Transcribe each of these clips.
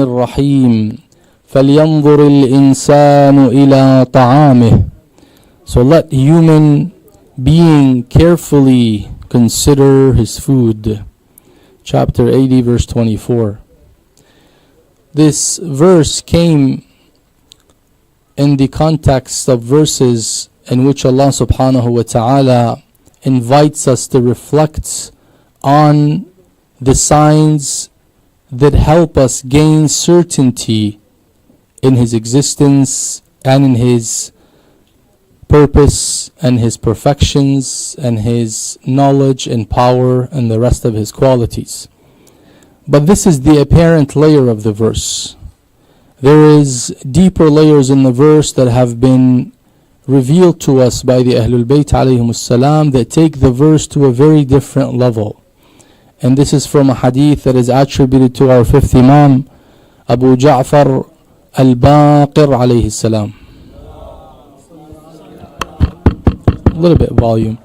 الرحيم فلينظر الإنسان إلى طعامه. So let human being carefully consider his food. Chapter 80 verse 24. This verse came in the context of verses in which Allah subhanahu wa ta'ala invites us to reflect on the signs that help us gain certainty in His existence and in His purpose and His perfections and His knowledge and power and the rest of His qualities. But this is the apparent layer of the verse. There is deeper layers in the verse that have been revealed to us by the Ahlul Bayt alayhimus salam that take the verse to a very different level. And this is from a hadith that is attributed to our fifth Imam, Abu Ja'far al-Baqir alayhi salam. A little bit volume.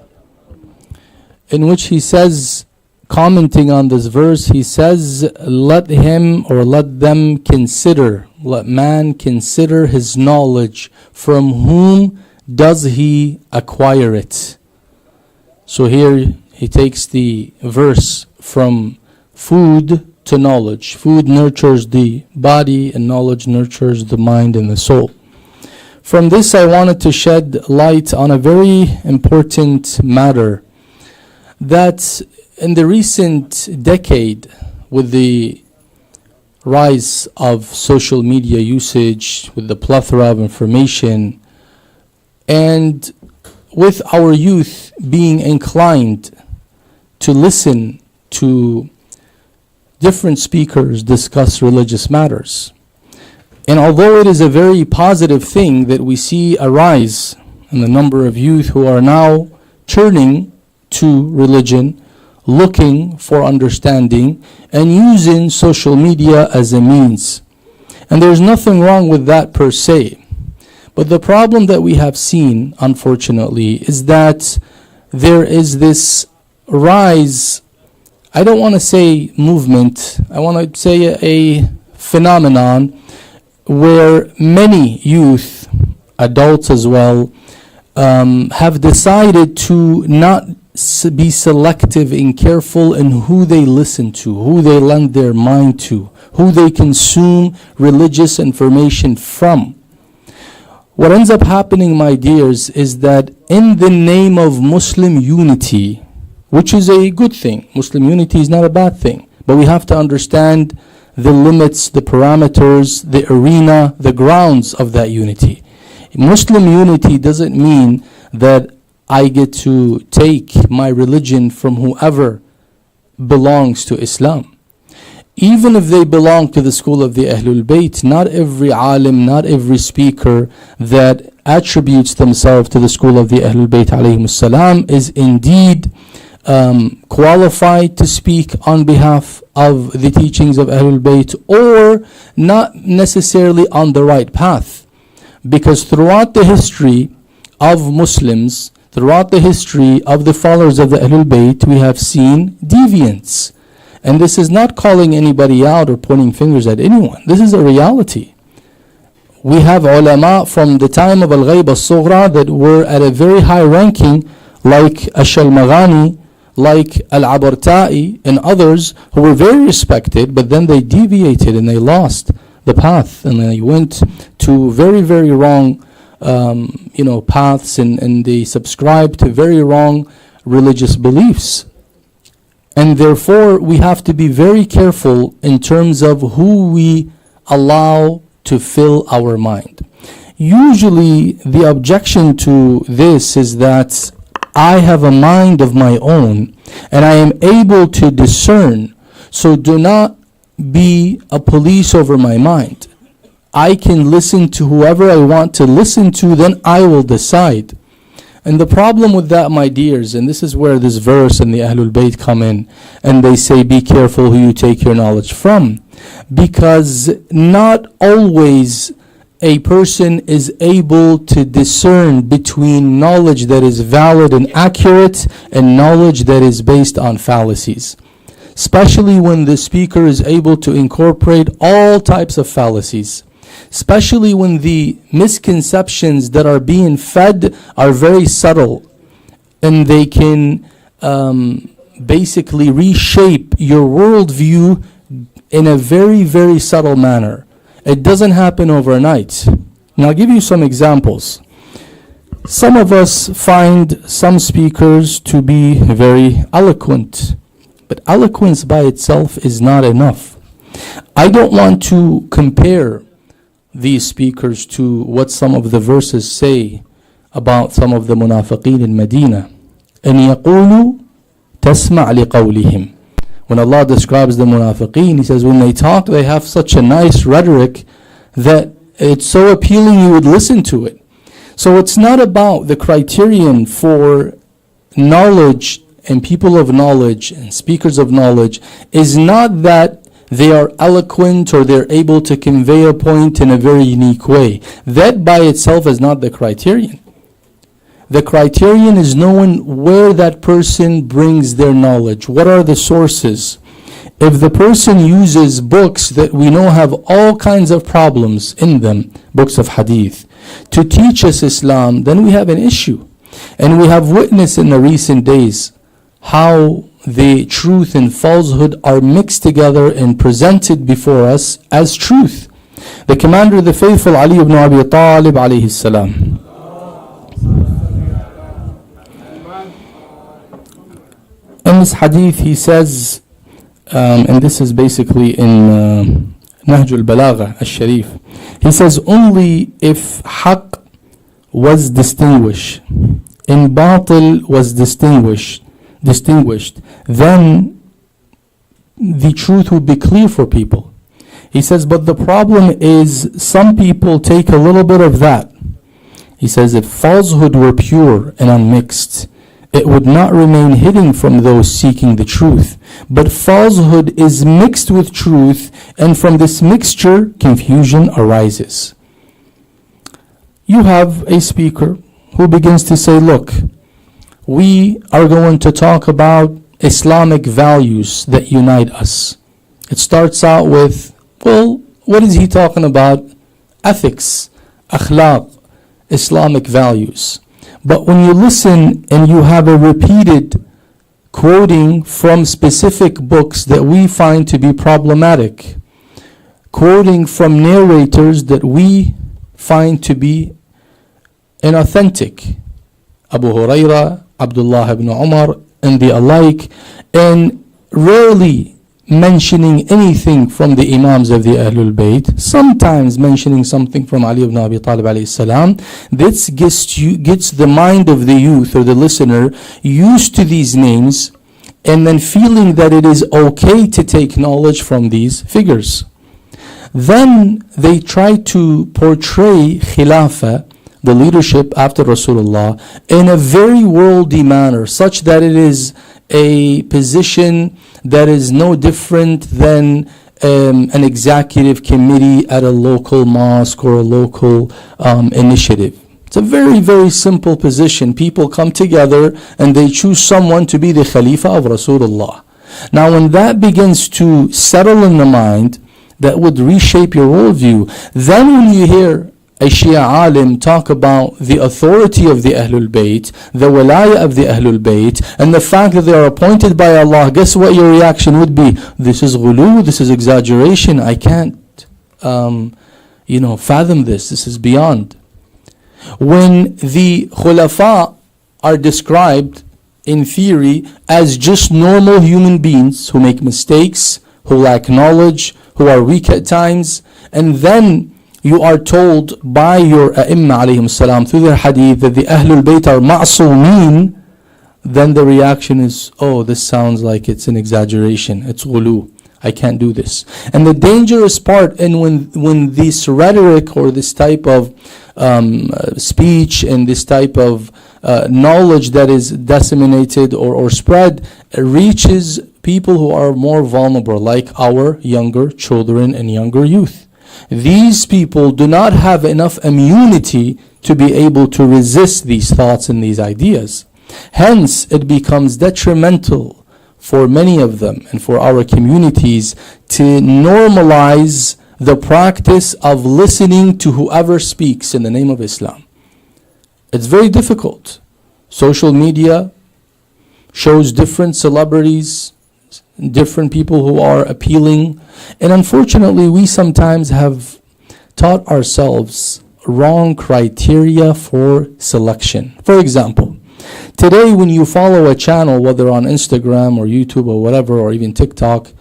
In which he says, commenting on this verse, he says, let him or let them consider, let man consider his knowledge, from whom does he acquire it? So here he takes the verse from food to knowledge. Food nurtures the body and knowledge nurtures the mind and the soul. From this I wanted to shed light on a very important matter, that in the recent decade, with the rise of social media usage, with the plethora of information, and with our youth being inclined to listen to different speakers discuss religious matters. And although it is a very positive thing that we see a rise in the number of youth who are now turning to religion, looking for understanding, and using social media as a means. And there's nothing wrong with that per se. But the problem that we have seen, unfortunately, is that there is this rise, I don't want to say movement, I want to say a phenomenon where many youth, adults as well, have decided to not be selective and careful in who they listen to, who they lend their mind to, who they consume religious information from. What ends up happening, my dears, is that in the name of Muslim unity, which is a good thing, Muslim unity is not a bad thing, but we have to understand the limits, the parameters, the arena, the grounds of that unity. Muslim unity doesn't mean that I get to take my religion from whoever belongs to Islam. Even if they belong to the school of the Ahlul Bayt, not every alim, not every speaker that attributes themselves to the school of the Ahlul Bayt alayhimus salam is indeed qualified to speak on behalf of the teachings of Ahlul Bayt, or not necessarily on the right path. Because throughout the history of Muslims, throughout the history of the followers of the Ahlul Bayt, we have seen deviance. And this is not calling anybody out or pointing fingers at anyone. This is a reality. We have ulama from the time of Al-Ghayb al-Sughra that were at a very high ranking, like Ash-Shalmaghani, like Al-Abarta'i, and others who were very respected, but then they deviated and they lost the path, and they went to very, very wrong paths, and they subscribed to very wrong religious beliefs. And therefore we have to be very careful in terms of who we allow to fill our mind. Usually the objection to this is that I have a mind of my own and I am able to discern, so do not be a police over my mind. I can listen to whoever I want to listen to, then I will decide. And the problem with that, my dears, and this is where this verse and the Ahlul Bayt come in, and they say, be careful who you take your knowledge from. Because not always a person is able to discern between knowledge that is valid and accurate and knowledge that is based on fallacies. especially when the speaker is able to incorporate all types of fallacies, especially when the misconceptions that are being fed are very subtle and they can basically reshape your worldview in a very, very subtle manner. It doesn't happen overnight. And I'll give you some examples. Some of us find some speakers to be very eloquent, but eloquence by itself is not enough. I don't want to compare these speakers to what some of the verses say about some of the munafiqeen in Medina. أَنْ يَقُولُوا تَسْمَعْ لِقَوْلِهِمْ. When Allah describes the munafiqeen, He says when they talk, they have such a nice rhetoric that it's so appealing you would listen to it. So it's not about the criterion for knowledge and people of knowledge and speakers of knowledge is not that they are eloquent or they're able to convey a point in a very unique way. That by itself is not the criterion. The criterion is knowing where that person brings their knowledge. What are the sources? If the person uses books that we know have all kinds of problems in them, books of hadith, to teach us Islam, then we have an issue. And we have witnessed in the recent days how the truth and falsehood are mixed together and presented before us as truth. The commander of the faithful, Ali ibn Abi Talib alayhi salam. In this hadith he says, and this is basically in Nahj al-Balagha al-Sharif, he says only if haqq was distinguished and batil was distinguished, then the truth would be clear for people. He says, but the problem is some people take a little bit of that. He says if falsehood were pure and unmixed, it would not remain hidden from those seeking the truth. But falsehood is mixed with truth, and from this mixture, confusion arises. You have a speaker who begins to say, look, we are going to talk about Islamic values that unite us. It starts out with, well, what is he talking about? Ethics, akhlaq, Islamic values. But when you listen and you have a repeated quoting from specific books that we find to be problematic, quoting from narrators that we find to be inauthentic, Abu Huraira, Abdullah ibn Umar, and the alike, and rarely mentioning anything from the Imams of the Ahlul Bayt, sometimes mentioning something from Ali ibn Abi Talib alayhi salam. This gets the mind of the youth or the listener used to these names and then feeling that it is okay to take knowledge from these figures. Then they try to portray Khilafah, the leadership after Rasulullah, in a very worldly manner, such that it is a position that is no different than an executive committee at a local mosque or a local initiative. It's a very, very simple position. People come together and they choose someone to be the Khalifa of Rasulullah. Now when that begins to settle in the mind, that would reshape your worldview. Then when you hear a Shia alim talk about the authority of the Ahlul Bayt, the wilayah of the Ahlul Bayt, and the fact that they are appointed by Allah, guess what your reaction would be? This is ghulu, this is exaggeration, I can't fathom this, this is beyond. When the khulafa are described in theory as just normal human beings who make mistakes, who lack knowledge, who are weak at times, and then you are told by your A'imma alayhim salam through their hadith that the Ahlul Bayt are ma'soomeen, then the reaction is, oh, this sounds like it's an exaggeration, it's ghulu, I can't do this. And the dangerous part, and when this rhetoric or this type of speech and this type of knowledge that is disseminated or spread reaches people who are more vulnerable, like our younger children and younger youth. These people do not have enough immunity to be able to resist these thoughts and these ideas. Hence, it becomes detrimental for many of them and for our communities to normalize the practice of listening to whoever speaks in the name of Islam. It's very difficult. Social media shows different celebrities, different people who are appealing, and unfortunately we sometimes have taught ourselves wrong criteria for selection. For example, today when you follow a channel, whether on Instagram or YouTube or whatever, or even TikTok,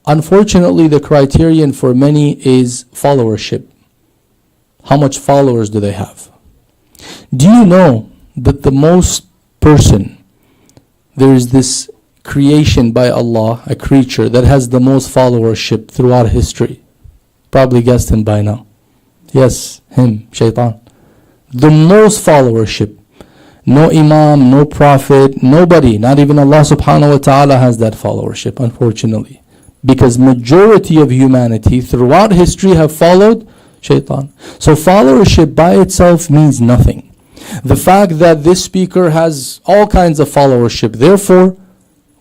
unfortunately the criterion for many is followership. How much followers do they have? Do you know that the most person, there is this creation by Allah, a creature that has the most followership throughout history? Probably guessed him by now. Yes, him, Shaitan. The most followership. No imam, no prophet, nobody, not even Allah subhanahu wa ta'ala has that followership, unfortunately. Because majority of humanity throughout history have followed Shaitan. So followership by itself means nothing. The fact that this speaker has all kinds of followership, therefore,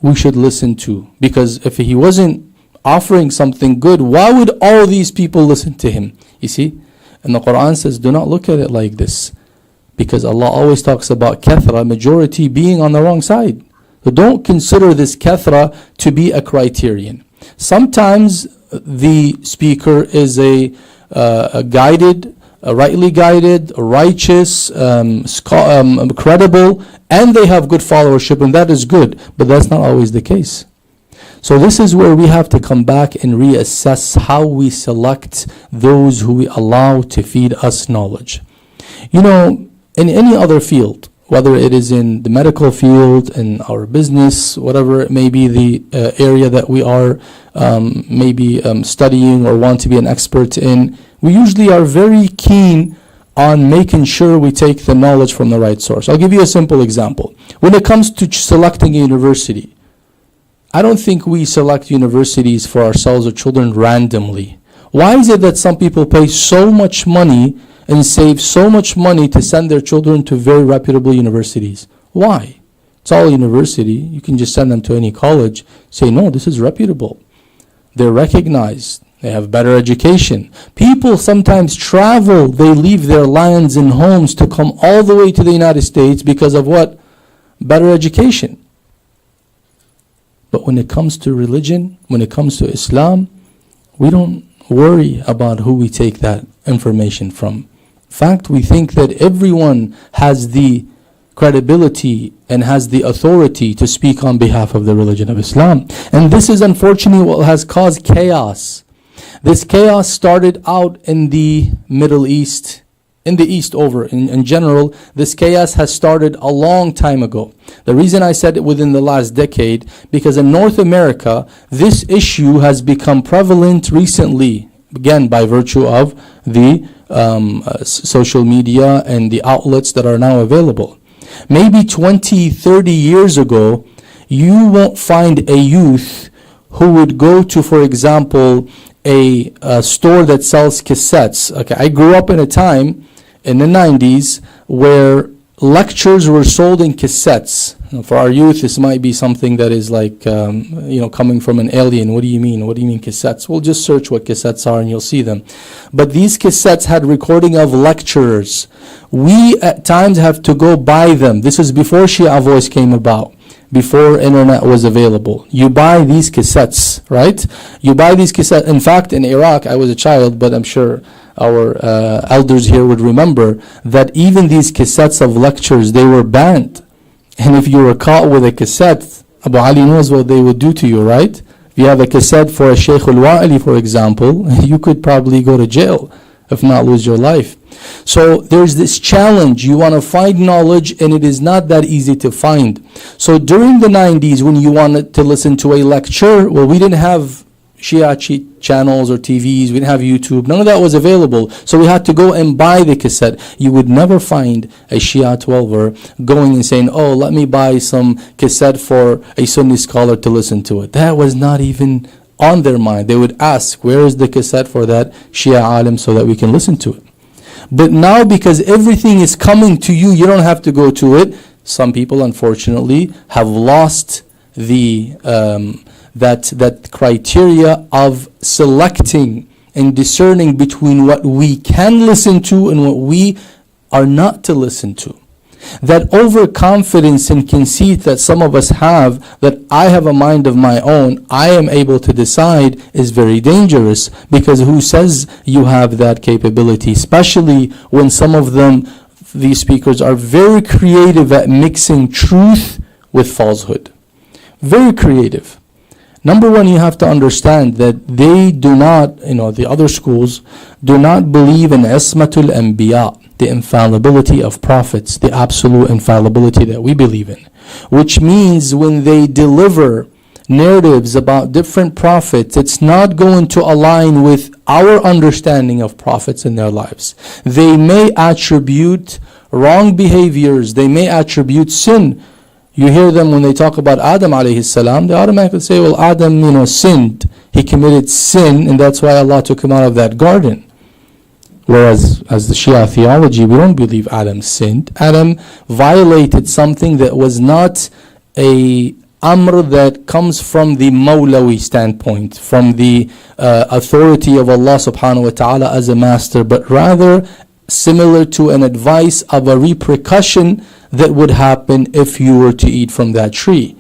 we should listen to. Because if he wasn't offering something good, why would all these people listen to him? You see? And the Quran says, do not look at it like this. Because Allah always talks about kathra, majority, being on the wrong side. So don't consider this kathra to be a criterion. Sometimes the speaker is a guided, rightly guided, righteous, credible, and they have good followership, and that is good. But that's not always the case. So this is where we have to come back and reassess how we select those who we allow to feed us knowledge. You know, in any other field, whether it is in the medical field, in our business, whatever it may be, the area that we are studying or want to be an expert in, we usually are very keen on making sure we take the knowledge from the right source. I'll give you a simple example. When it comes to selecting a university, I don't think we select universities for ourselves or children randomly. Why is it that some people pay so much money and save so much money to send their children to very reputable universities? Why? It's all university. You can just send them to any college. Say, no, this is reputable. They're recognized. They have better education. People sometimes travel. They leave their lands and homes to come all the way to the United States because of what? Better education. But when it comes to religion, when it comes to Islam, we don't worry about who we take that information from. In fact, we think that everyone has the credibility and has the authority to speak on behalf of the religion of Islam. And this is unfortunately what has caused chaos. This chaos started out in the Middle East, in the East in general. This chaos has started a long time ago. The reason I said it within the last decade, because in North America, this issue has become prevalent recently, again by virtue of the social media and the outlets that are now available. Maybe 20, 30 years ago, you won't find a youth who would go to, for example, a store that sells cassettes. Okay, I grew up in a time in the 90s where lectures were sold in cassettes. Now, for our youth, this might be something that is like, coming from an alien. What do you mean? What do you mean cassettes? Well, just search what cassettes are and you'll see them. But these cassettes had recording of lecturers. We at times have to go buy them. This is before Shia Voice came about, before internet was available. You buy these cassettes, right? You buy these cassettes. In fact, in Iraq, I was a child, but I'm sure our elders here would remember that even these cassettes of lectures, they were banned. And if you were caught with a cassette, Abu Ali knows what they would do to you, right? If you have a cassette for a Shaykh al-Wa'ili, for example, you could probably go to jail, if not lose your life. So there's this challenge. You want to find knowledge, and it is not that easy to find. So during the 90s, when you wanted to listen to a lecture, well, we didn't have Shia channels or TVs, we didn't have YouTube, none of that was available. So we had to go and buy the cassette. You would never find a Shia 12er going and saying, oh, let me buy some cassette for a Sunni scholar to listen to it. That was not even on their mind. They would ask, where is the cassette for that Shia alim so that we can listen to it? But now, because everything is coming to you, you don't have to go to it. Some people, unfortunately, have lost that criteria of selecting and discerning between what we can listen to and what we are not to listen to. That overconfidence and conceit that some of us have, that I have a mind of my own, I am able to decide, is very dangerous, because who says you have that capability? Especially when some of them, these speakers, are very creative at mixing truth with falsehood. Very creative. Number one, you have to understand that they do not, the other schools do not believe in ismatul anbiya, the infallibility of prophets, the absolute infallibility that we believe in. Which means when they deliver narratives about different prophets, it's not going to align with our understanding of prophets in their lives. They may attribute wrong behaviors, they may attribute sin. You hear them when they talk about Adam alayhi salam, they automatically say, well, Adam, sinned. He committed sin, and that's why Allah took him out of that garden. Whereas, as the Shia theology, we don't believe Adam sinned. Adam violated something that was not a amr that comes from the Mawlawi standpoint, from the authority of Allah subhanahu wa ta'ala as a master, but rather similar to an advice of a repercussion that would happen if you were to eat from that tree.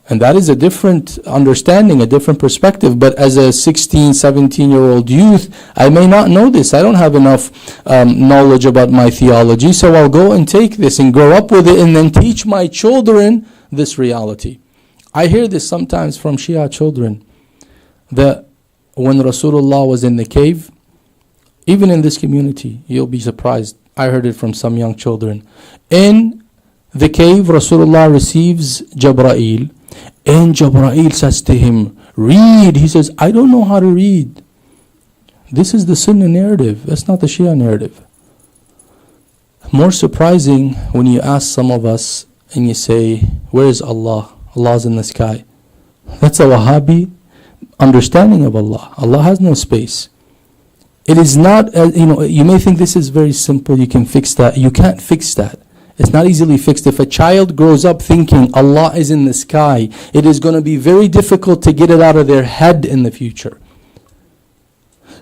And that is a different understanding, a different perspective. But as a 16, 17-year-old youth, I may not know this. I don't have enough knowledge about my theology, so I'll go and take this and grow up with it and then teach my children this reality. I hear this sometimes from Shia children, that when Rasulullah was in the cave, even in this community, you'll be surprised. I heard it from some young children. In the cave, Rasulullah receives Jabra'il, and Jabra'il says to him, read. He says, I don't know how to read. This is the Sunnah narrative. That's not the Shia narrative. More surprising when you ask some of us and you say, where is Allah? Allah's in the sky. That's a Wahhabi understanding of Allah. Allah has no space. It is not, you may think this is very simple, you can fix that. You can't fix that. It's not easily fixed. If a child grows up thinking Allah is in the sky, it is going to be very difficult to get it out of their head in the future.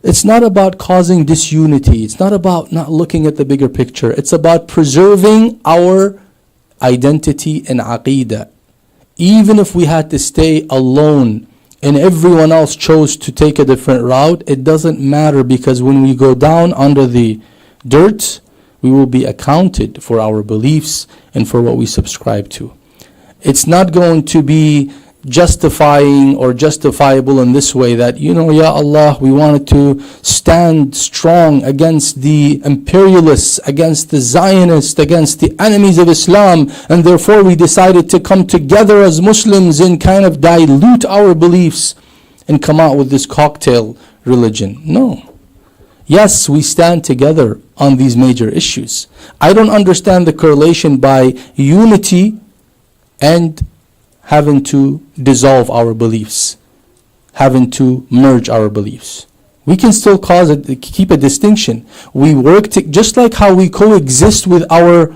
It's not about causing disunity. It's not about not looking at the bigger picture. It's about preserving our identity and aqeedah. Even if we had to stay alone and everyone else chose to take a different route, it doesn't matter, because when we go down under the dirt, we will be accounted for our beliefs and for what we subscribe to. It's not going to be justifying or justifiable in this way that, Ya Allah, we wanted to stand strong against the imperialists, against the Zionists, against the enemies of Islam, and therefore we decided to come together as Muslims and kind of dilute our beliefs and come out with this cocktail religion. No. Yes, we stand together on these major issues. I don't understand the correlation by unity and having to dissolve our beliefs, having to merge our beliefs. We can still keep a distinction. We work just like how we coexist with our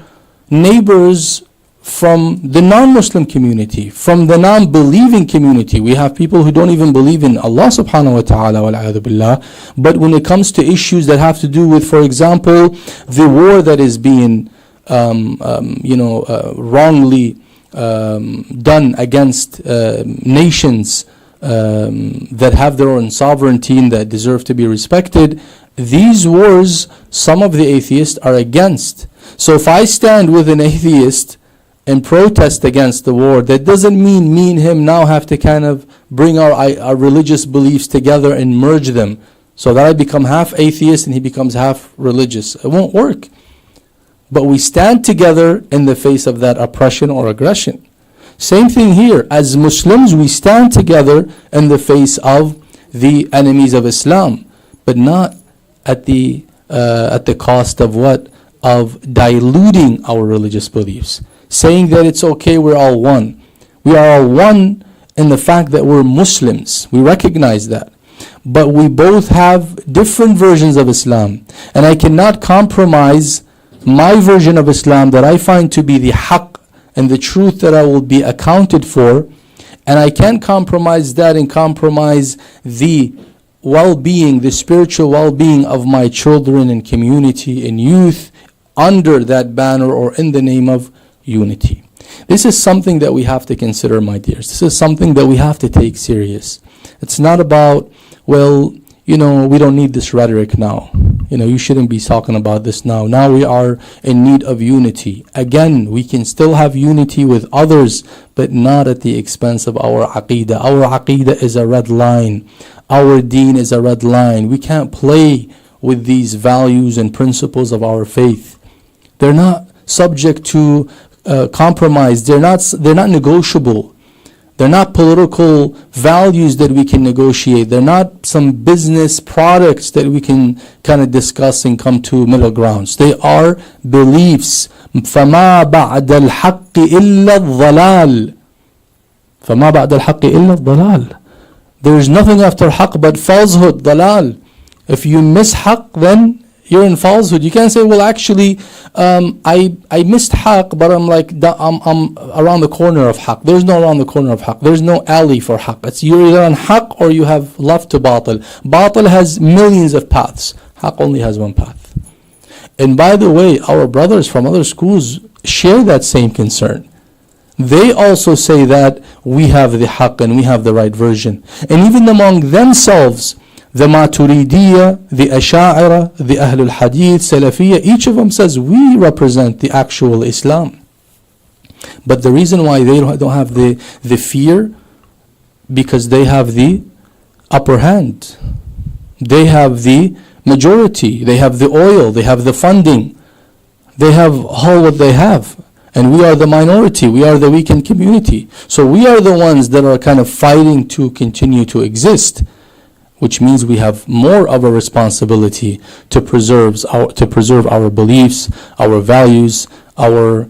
neighbors from the non-Muslim community, from the non-believing community. We have people who don't even believe in Allah subhanahu wa ta'ala, wal-'adhu billah. But when it comes to issues that have to do with, for example, the war that is being wrongly done against nations that have their own sovereignty and that deserve to be respected, these wars, some of the atheists are against. So if I stand with an atheist and protest against the war, that doesn't mean me and him now have to kind of bring our religious beliefs together and merge them so that I become half atheist and he becomes half religious. It won't work. But we stand together in the face of that oppression or aggression. Same thing here. As Muslims, we stand together in the face of the enemies of Islam, but not at the cost of what? Of diluting our religious beliefs. Saying that it's okay, we're all one. We are all one in the fact that we're Muslims. We recognize that. But we both have different versions of Islam. And I cannot compromise my version of Islam that I find to be the haqq and the truth that I will be accounted for, and I can't compromise that and compromise the well-being, the spiritual well-being of my children and community and youth under that banner or in the name of unity. This is something that we have to consider, my dears. This is something that we have to take serious. It's not about, well, we don't need this rhetoric now. You shouldn't be talking about this now. Now we are in need of unity. Again, we can still have unity with others, but not at the expense of our aqeedah. Our aqeedah is a red line. Our deen is a red line. We can't play with these values and principles of our faith. They're not subject to compromise. They're not negotiable. They're not political values that we can negotiate. They're not some business products that we can kind of discuss and come to middle grounds. They are beliefs. فَمَا بَعْدَ الْحَقِّ إِلَّا الضَّلَالِ فَمَا بَعْدَ الْحَقِّ إِلَّا الضَّلَالِ. There is nothing after haqq but falsehood, dalal. If you miss haqq, then you're in falsehood. You can't say, well, actually, I missed haqq, but I'm around the corner of haqq. There's no around the corner of haqq. There's no alley for haqq. It's you're either on haqq or you have left to batil. Batil has millions of paths. Haqq only has one path. And by the way, our brothers from other schools share that same concern. They also say that we have the haqq and we have the right version. And even among themselves, the Maturidiyya, the Asha'ira, the Ahlul Hadith, Salafiyya, each of them says we represent the actual Islam. But the reason why they don't have the fear, because they have the upper hand. They have the majority. They have the oil. They have the funding. They have all what they have. And we are the minority. We are the weakened community. So we are the ones that are kind of fighting to continue to exist, which means we have more of a responsibility to preserve our beliefs, our values, our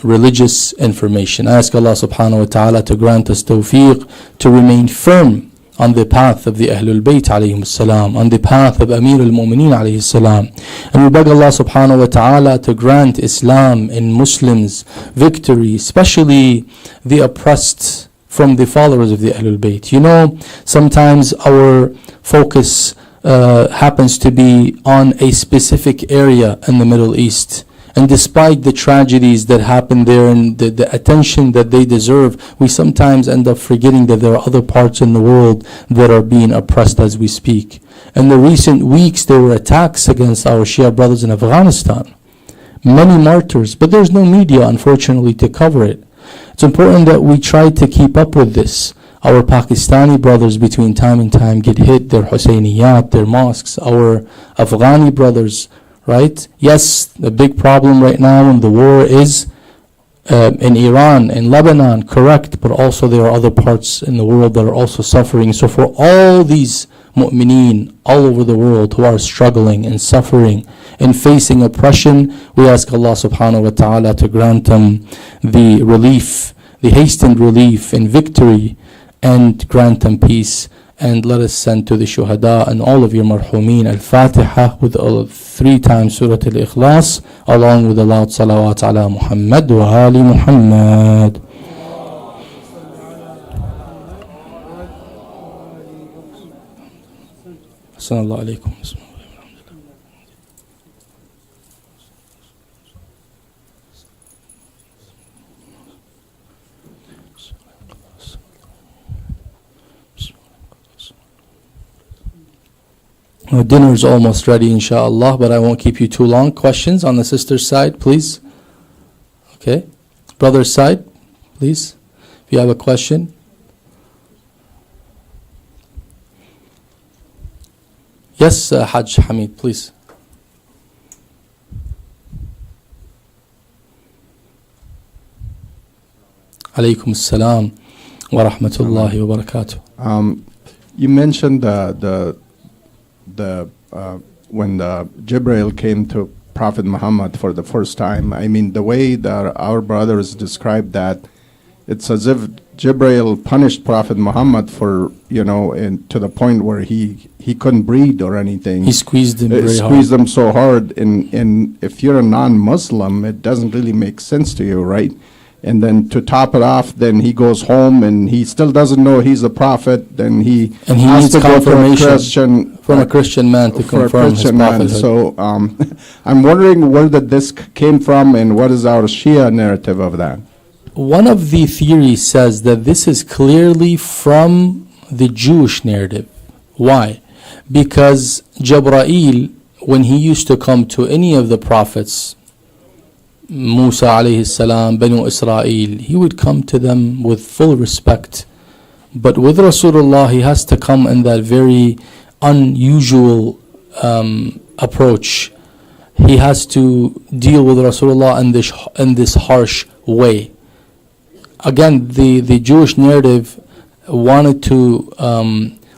religious information. I ask Allah subhanahu wa ta'ala to grant us tawfiq to remain firm on the path of the Ahlul Bayt alayhim salam, on the path of Amir al-Mu'mineen alayhi salam. And we beg Allah subhanahu wa ta'ala to grant Islam and Muslims victory, especially the oppressed from the followers of the Ahlul Bayt. Sometimes our focus happens to be on a specific area in the Middle East. And despite the tragedies that happen there and the attention that they deserve, we sometimes end up forgetting that there are other parts in the world that are being oppressed as we speak. In the recent weeks, there were attacks against our Shia brothers in Afghanistan. Many martyrs, but there's no media, unfortunately, to cover it. It's important that we try to keep up with this. Our Pakistani brothers between time and time get hit, their Husayniyat, their mosques. Our Afghani brothers, right? Yes, the big problem right now in the war is in Iran, in Lebanon, correct, but also there are other parts in the world that are also suffering. So for all these mu'mineen all over the world who are struggling and suffering and facing oppression, we ask Allah subhanahu wa ta'ala to grant them the relief, the hastened relief and victory, and grant them peace. And let us send to the shuhada and all of your marhumeen al-Fatiha with 3 times Surah Al-Ikhlas, along with the loud salawat ala Muhammad wa ali Muhammad. Assalamu alaikum. Dinner is almost ready, inshallah, but I won't keep you too long. Questions on the sister's side, please? Okay. Brother's side, please. If you have a question. Yes, Hajj Hamid, please. Alaykum as-salam wa rahmatullahi wa barakatuh. You mentioned when Jibreel came to Prophet Muhammad for the first time. I mean, the way that our brothers describe that, it's as if Jibreel punished Prophet Muhammad for, and to the point where he couldn't breathe or anything. He squeezed him very hard. Squeezed him so hard. And if you're a non-Muslim, it doesn't really make sense to you, right? And then to top it off, then he goes home and he still doesn't know he's a prophet. Then he has needs to go to a confirmation from a Christian man to for a confirm his Christian man. prophethood. So I'm wondering where this came from and what is our Shia narrative of that? One of the theories says that this is clearly from the Jewish narrative. Why? Because Jibreel, when he used to come to any of the prophets, Musa alayhi salam, Banu Israel, he would come to them with full respect. But with Rasulullah, he has to come in that very unusual approach. He has to deal with Rasulullah in this harsh way. Again, the Jewish narrative wanted to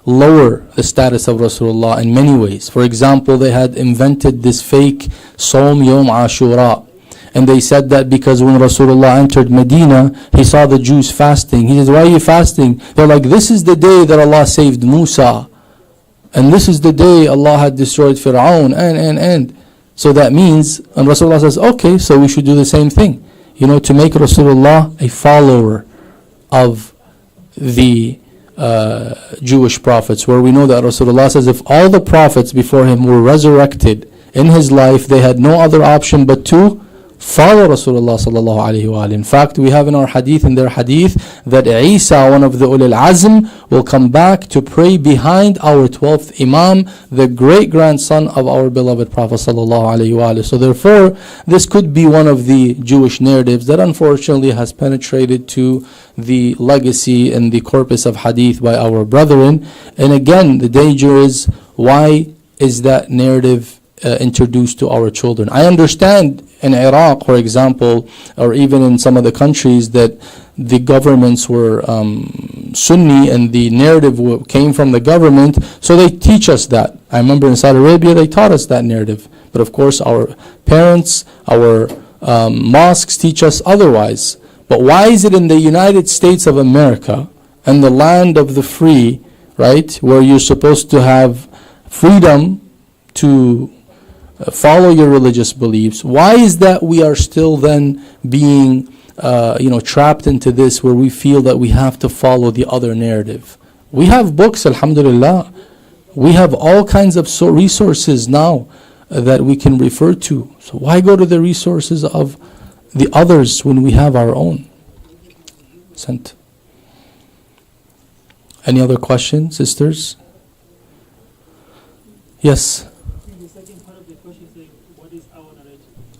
lower the status of Rasulullah in many ways. For example, they had invented this fake Sawm Yom Ashura. And they said that because when Rasulullah entered Medina, he saw the Jews fasting. He says, why are you fasting? They're like, this is the day that Allah saved Musa. And this is the day Allah had destroyed Fir'aun, and. So that means, and Rasulullah says, okay, so we should do the same thing. You know, to make Rasulullah a follower of the Jewish prophets, where we know that Rasulullah says if all the prophets before him were resurrected in his life, they had no other option but to follow Rasulullah sallallahu alayhi wa. In fact, we have in our hadith, in their hadith, that Isa, one of the Ulul Azm, will come back to pray behind our 12th Imam, the great-grandson of our beloved Prophet sallallahu alayhi wa. So therefore, this could be one of the Jewish narratives that unfortunately has penetrated to the legacy and the corpus of hadith by our brethren. And again, the danger is, why is that narrative introduced to our children? I understand in Iraq, for example, or even in some of the countries that the governments were Sunni and the narrative came from the government, so they teach us that. I remember in Saudi Arabia they taught us that narrative. But of course our parents, our mosques teach us otherwise. But why is it in the United States of America and the land of the free, right, where you're supposed to have freedom to follow your religious beliefs, why is that we are still then being trapped into this where we feel that we have to follow the other narrative? We have books, alhamdulillah. We have all kinds of resources now that we can refer to. So why go to the resources of the others when we have our own? Sent. Any other questions, sisters? Yes.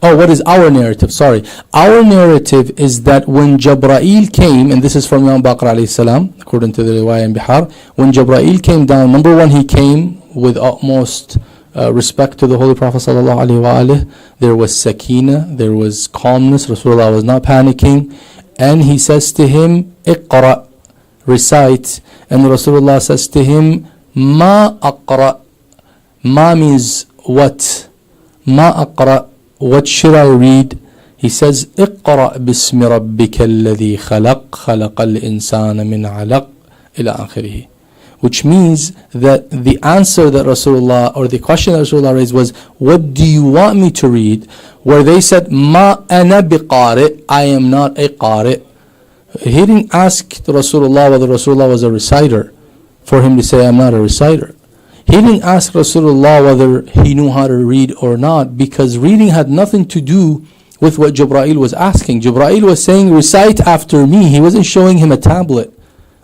Oh, what is our narrative? Sorry. Our narrative is that when Jibreel came, and this is from Imam Baqir alayhi salam, according to the riwayah in Bihar, when Jibreel came down, number one, he came with utmost respect to the Holy Prophet sallallahu alaihi wasallam. There was sakina, there was calmness. Rasulullah was not panicking. And he says to him, Iqra, recite. And Rasulullah says to him, Ma aqra. Ma means what? Ma aqra. What should I read? He says, اقرأ باسم ربك الذي خلق خلق الإنسان من علق إلى آخره. Which means that the answer that Rasulullah, or the question that Rasulullah raised was, what do you want me to read? Where they said, ما أنا بقارئ, I am not a qari'. He didn't ask Rasulullah whether Rasulullah was a reciter for him to say, I'm not a reciter. He didn't ask Rasulullah whether he knew how to read or not, because reading had nothing to do with what Jibreel was asking. Jibreel was saying, recite after me. He wasn't showing him a tablet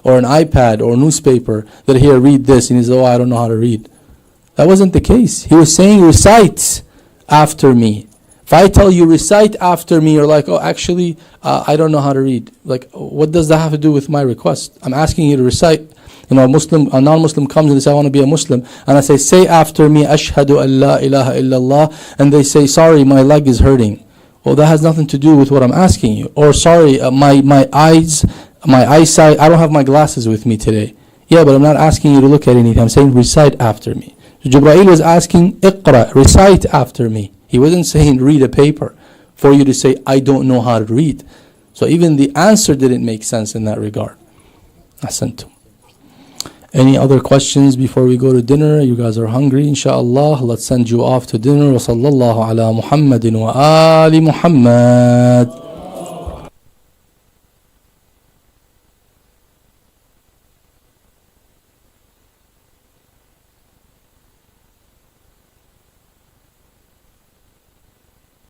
or an iPad or newspaper that, here, read this. And he said, oh, I don't know how to read. That wasn't the case. He was saying, recite after me. If I tell you, recite after me, you're like, oh, actually, I don't know how to read. Like, what does that have to do with my request? I'm asking you to recite. You know, a non-Muslim comes and they say, I want to be a Muslim. And I say after me, Ashhadu an la ilaha illallah. And they say, sorry, my leg is hurting. Well, that has nothing to do with what I'm asking you. Or, sorry, my eyesight, I don't have my glasses with me today. Yeah, but I'm not asking you to look at anything. I'm saying, recite after me. So Jibreel was asking, Iqra, recite after me. He wasn't saying, read a paper for you to say, I don't know how to read. So even the answer didn't make sense in that regard. Ahsantum. Any other questions before we go to dinner? You guys are hungry, inshallah. Let's send you off to dinner. Wa sallallahu ala Muhammadin wa ali Muhammad.